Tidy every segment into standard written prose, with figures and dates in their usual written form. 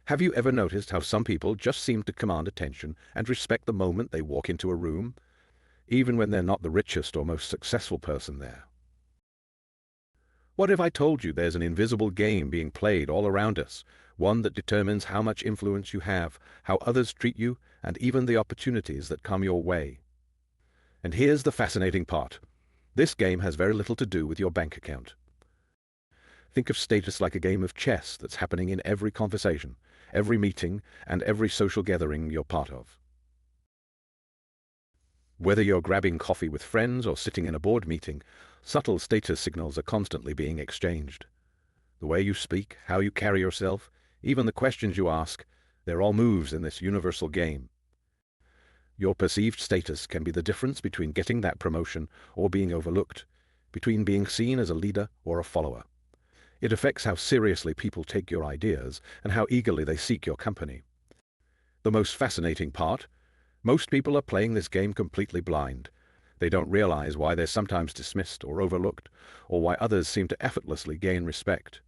Have you ever noticed how some people just seem to command attention and respect the moment they walk into a room, even when they're not the richest or most successful person there? What if I told you there's an invisible game being played all around us, one that determines how much influence you have, how others treat you, and even the opportunities that come your way? And here's the fascinating part. This game has very little to do with your bank account. Think of status like a game of chess that's happening in every conversation, every meeting, and every social gathering you're part of. Whether you're grabbing coffee with friends or sitting in a board meeting, subtle status signals are constantly being exchanged. The way you speak, how you carry yourself, even the questions you ask, they're all moves in this universal game. Your perceived status can be the difference between getting that promotion or being overlooked, between being seen as a leader or a follower. It affects how seriously people take your ideas and how eagerly they seek your company. The most fascinating part: most people are playing this game completely blind. They don't realize why they're sometimes dismissed or overlooked, or why others seem to effortlessly gain respect.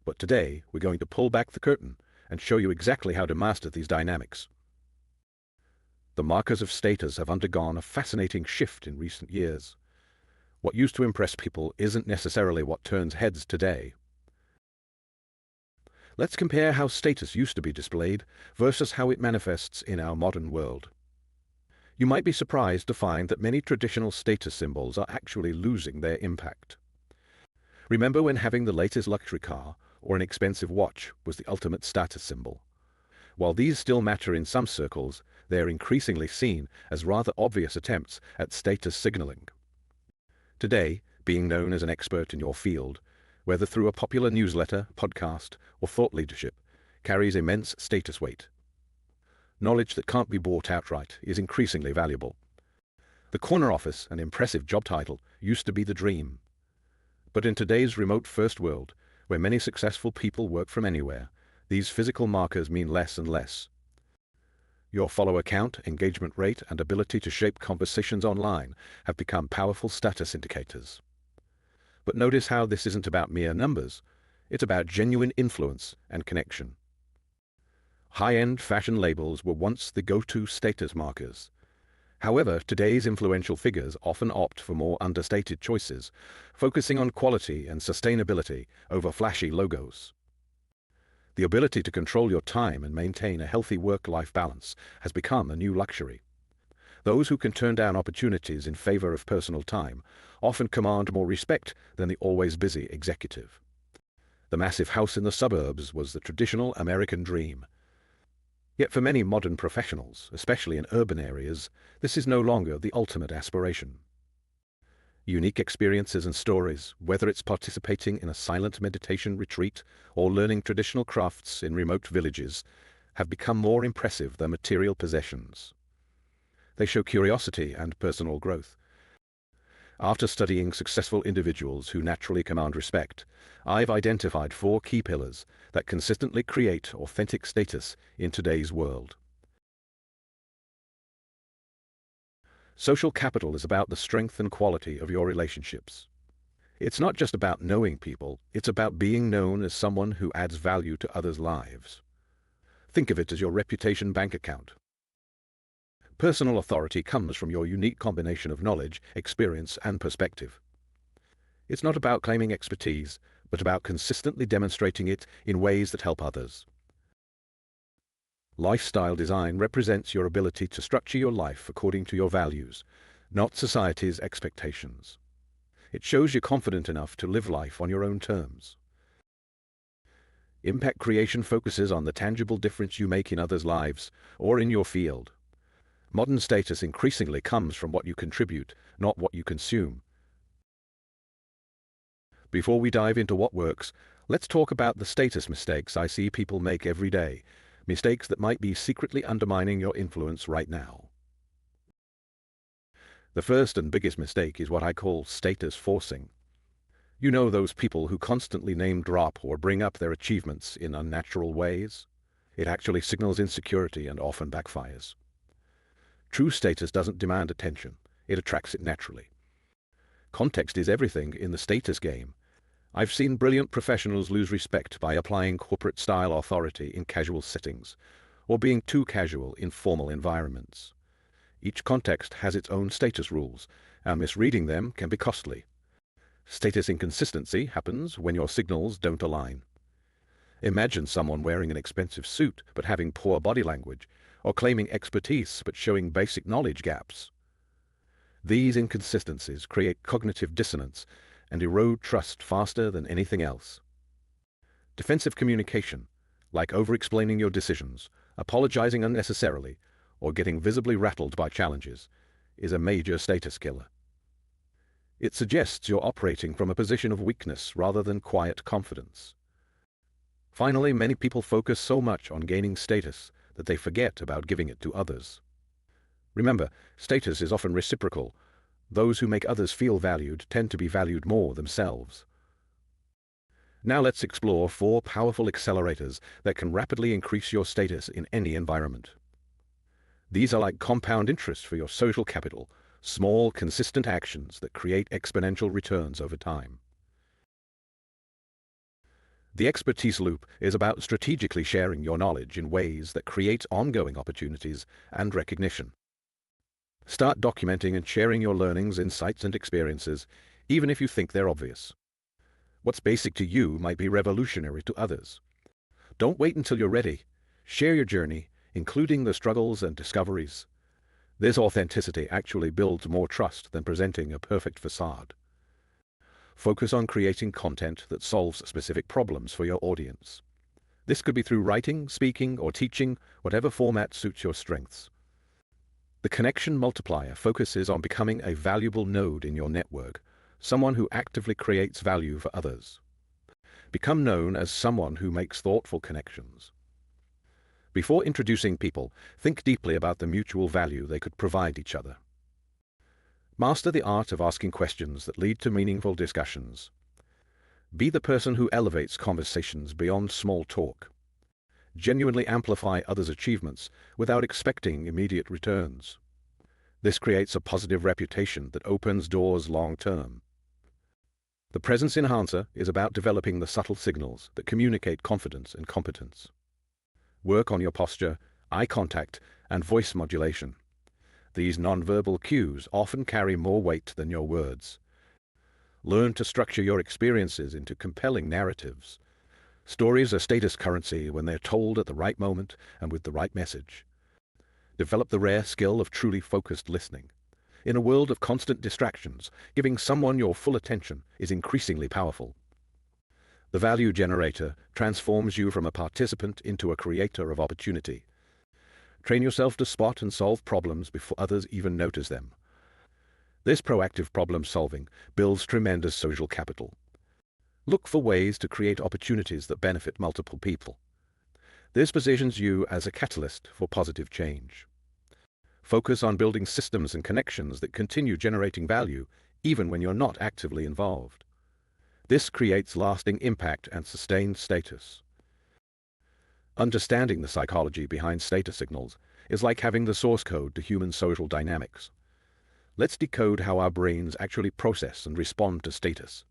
But today, we're going to pull back the curtain and show you exactly how to master these dynamics. The markers of status have undergone a fascinating shift in recent years. What used to impress people isn't necessarily what turns heads today. Let's compare how status used to be displayed versus how it manifests in our modern world. You might be surprised to find that many traditional status symbols are actually losing their impact. Remember when having the latest luxury car or an expensive watch was the ultimate status symbol? While these still matter in some circles, they're increasingly seen as rather obvious attempts at status signaling. Today, being known as an expert in your field, whether through a popular newsletter, podcast, or thought leadership, carries immense status weight. Knowledge that can't be bought outright is increasingly valuable. The corner office, an impressive job title, used to be the dream. But in today's remote-first world, where many successful people work from anywhere, these physical markers mean less and less. Your follower count, engagement rate, and ability to shape conversations online have become powerful status indicators. But notice how this isn't about mere numbers. It's about genuine influence and connection. High-end fashion labels were once the go-to status markers. However, today's influential figures often opt for more understated choices, focusing on quality and sustainability over flashy logos. The ability to control your time and maintain a healthy work-life balance has become a new luxury. Those who can turn down opportunities in favor of personal time often command more respect than the always busy executive. The massive house in the suburbs was the traditional American dream. Yet for many modern professionals, especially in urban areas, this is no longer the ultimate aspiration. Unique experiences and stories, whether it's participating in a silent meditation retreat or learning traditional crafts in remote villages, have become more impressive than material possessions. They show curiosity and personal growth. After studying successful individuals who naturally command respect, I've identified 4 key pillars that consistently create authentic status in today's world. Social capital is about the strength and quality of your relationships. It's not just about knowing people, it's about being known as someone who adds value to others' lives. Think of it as your reputation bank account. Personal authority comes from your unique combination of knowledge, experience, and perspective. It's not about claiming expertise, but about consistently demonstrating it in ways that help others. Lifestyle design represents your ability to structure your life according to your values, not society's expectations. It shows you're confident enough to live life on your own terms. Impact creation focuses on the tangible difference you make in others' lives or in your field. Modern status increasingly comes from what you contribute, not what you consume. Before we dive into what works, let's talk about the status mistakes I see people make every day. Mistakes that might be secretly undermining your influence right now. The first and biggest mistake is what I call status forcing. You know, those people who constantly name drop or bring up their achievements in unnatural ways? It actually signals insecurity and often backfires. True status doesn't demand attention, it attracts it naturally. Context is everything in the status game. I've seen brilliant professionals lose respect by applying corporate-style authority in casual settings, or being too casual in formal environments. Each context has its own status rules, and misreading them can be costly. Status inconsistency happens when your signals don't align. Imagine someone wearing an expensive suit but having poor body language, or claiming expertise but showing basic knowledge gaps. These inconsistencies create cognitive dissonance and erode trust faster than anything else. Defensive communication, like over-explaining your decisions, apologizing unnecessarily, or getting visibly rattled by challenges, is a major status killer. It suggests you're operating from a position of weakness rather than quiet confidence. Finally, many people focus so much on gaining status that they forget about giving it to others. Remember, status is often reciprocal. Those who make others feel valued tend to be valued more themselves. Now let's explore 4 powerful accelerators that can rapidly increase your status in any environment. These are like compound interest for your social capital, small, consistent actions that create exponential returns over time. The expertise loop is about strategically sharing your knowledge in ways that create ongoing opportunities and recognition. Start documenting and sharing your learnings, insights, and experiences, even if you think they're obvious. What's basic to you might be revolutionary to others. Don't wait until you're ready. Share your journey, including the struggles and discoveries. This authenticity actually builds more trust than presenting a perfect facade. Focus on creating content that solves specific problems for your audience. This could be through writing, speaking, or teaching, whatever format suits your strengths. The connection multiplier focuses on becoming a valuable node in your network, someone who actively creates value for others. Become known as someone who makes thoughtful connections. Before introducing people, think deeply about the mutual value they could provide each other. Master the art of asking questions that lead to meaningful discussions. Be the person who elevates conversations beyond small talk. Genuinely amplify others' achievements without expecting immediate returns. This creates a positive reputation that opens doors long-term. The presence enhancer is about developing the subtle signals that communicate confidence and competence. Work on your posture, eye contact, and voice modulation. These nonverbal cues often carry more weight than your words. Learn to structure your experiences into compelling narratives. Stories are status currency when they're told at the right moment and with the right message. Develop the rare skill of truly focused listening. In a world of constant distractions, giving someone your full attention is increasingly powerful. The value generator transforms you from a participant into a creator of opportunity. Train yourself to spot and solve problems before others even notice them. This proactive problem solving builds tremendous social capital. Look for ways to create opportunities that benefit multiple people. This positions you as a catalyst for positive change. Focus on building systems and connections that continue generating value even when you're not actively involved. This creates lasting impact and sustained status. Understanding the psychology behind status signals is like having the source code to human social dynamics. Let's decode how our brains actually process and respond to status.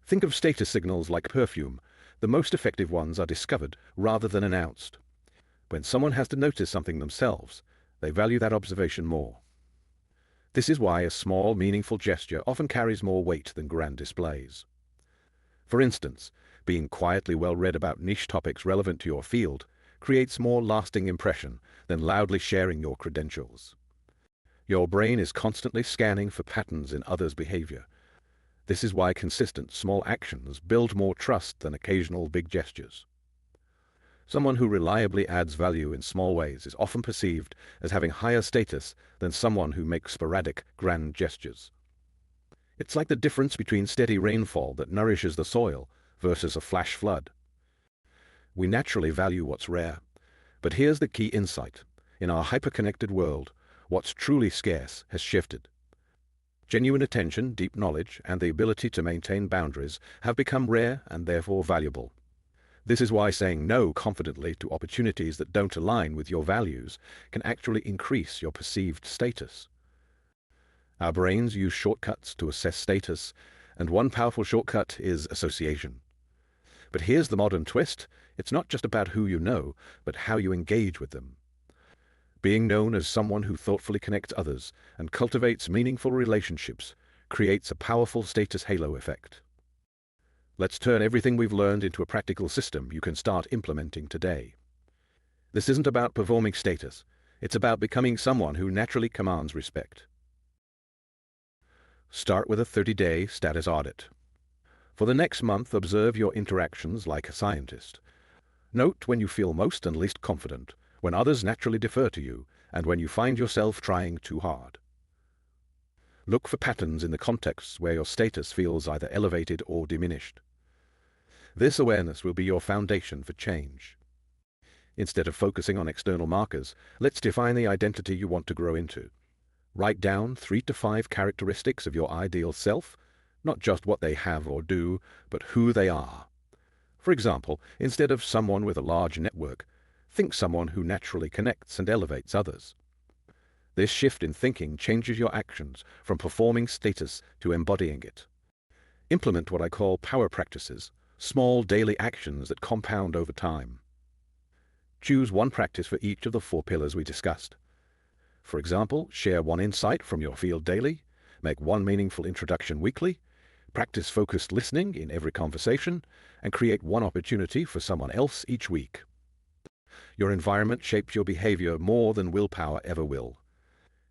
Think of status signals like perfume. The most effective ones are discovered rather than announced. When someone has to notice something themselves, they value that observation more. This is why a small, meaningful gesture often carries more weight than grand displays. For instance, being quietly well-read about niche topics relevant to your field creates more lasting impression than loudly sharing your credentials. Your brain is constantly scanning for patterns in others' behavior. This is why consistent small actions build more trust than occasional big gestures. Someone who reliably adds value in small ways is often perceived as having higher status than someone who makes sporadic, grand gestures. It's like the difference between steady rainfall that nourishes the soil versus a flash flood. We naturally value what's rare, but here's the key insight. In our hyper-connected world, what's truly scarce has shifted. Genuine attention, deep knowledge, and the ability to maintain boundaries have become rare and therefore valuable. This is why saying no confidently to opportunities that don't align with your values can actually increase your perceived status. Our brains use shortcuts to assess status, And one powerful shortcut is association. But here's the modern twist. It's not just about who you know, but how you engage with them. Being known as someone who thoughtfully connects others and cultivates meaningful relationships creates a powerful status halo effect. Let's turn everything we've learned into a practical system you can start implementing today. This isn't about performing status. It's about becoming someone who naturally commands respect. Start with a 30-day status audit. For the next month, observe your interactions like a scientist. Note when you feel most and least confident, when others naturally defer to you, and when you find yourself trying too hard. Look for patterns in the contexts where your status feels either elevated or diminished. This awareness will be your foundation for change. Instead of focusing on external markers, let's define the identity you want to grow into. Write down 3 to 5 characteristics of your ideal self, not just what they have or do, but who they are. For example, instead of someone with a large network, think someone who naturally connects and elevates others. This shift in thinking changes your actions from performing status to embodying it. Implement what I call power practices, small daily actions that compound over time. Choose one practice for each of the 4 pillars we discussed. For example, share one insight from your field daily, make one meaningful introduction weekly, practice focused listening in every conversation, and create one opportunity for someone else each week. Your environment shapes your behavior more than willpower ever will.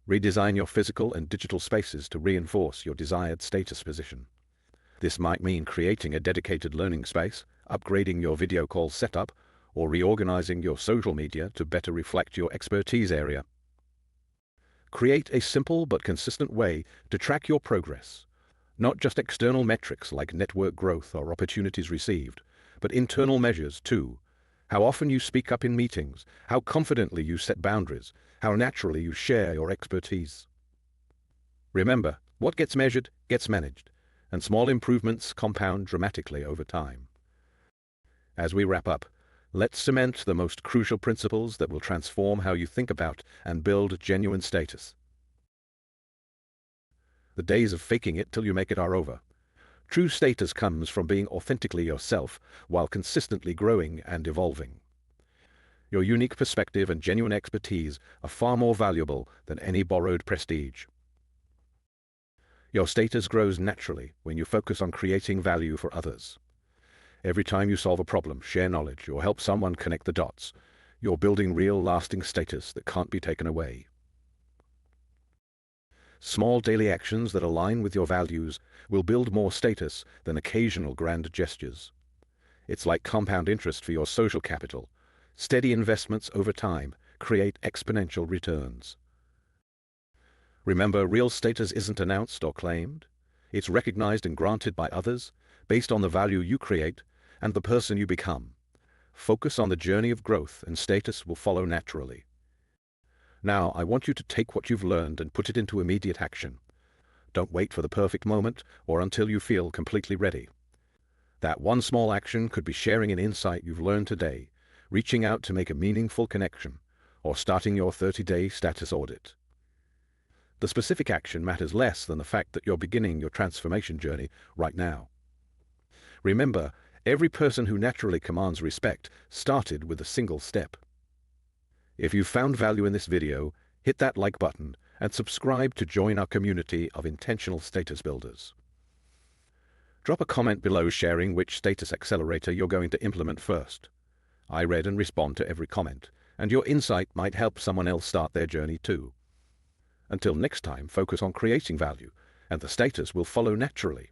Redesign your physical and digital spaces to reinforce your desired status position. This might mean creating a dedicated learning space, upgrading your video call setup, or reorganizing your social media to better reflect your expertise area. Create a simple but consistent way to track your progress. Not just external metrics like network growth or opportunities received, but internal measures too. How often you speak up in meetings, how confidently you set boundaries, how naturally you share your expertise. Remember, what gets measured gets managed, and small improvements compound dramatically over time. As we wrap up, let's cement the most crucial principles that will transform how you think about and build genuine status. The days of faking it till you make it are over. True status comes from being authentically yourself while consistently growing and evolving. Your unique perspective and genuine expertise are far more valuable than any borrowed prestige. Your status grows naturally when you focus on creating value for others. Every time you solve a problem, share knowledge, or help someone connect the dots, you're building real, lasting status that can't be taken away. Small daily actions that align with your values will build more status than occasional grand gestures. It's like compound interest for your social capital. Steady investments over time create exponential returns. Remember, real status isn't announced or claimed. It's recognized and granted by others, based on the value you create and the person you become. Focus on the journey of growth and status will follow naturally. Now, I want you to take what you've learned and put it into immediate action. Don't wait for the perfect moment or until you feel completely ready. That one small action could be sharing an insight you've learned today, reaching out to make a meaningful connection, or starting your 30-day status audit. The specific action matters less than the fact that you're beginning your transformation journey right now. Remember, every person who naturally commands respect started with a single step. If you found value in this video, hit that like button and subscribe to join our community of intentional status builders. Drop a comment below sharing which status accelerator you're going to implement first. I read and respond to every comment, and your insight might help someone else start their journey too. Until next time, focus on creating value, and the status will follow naturally.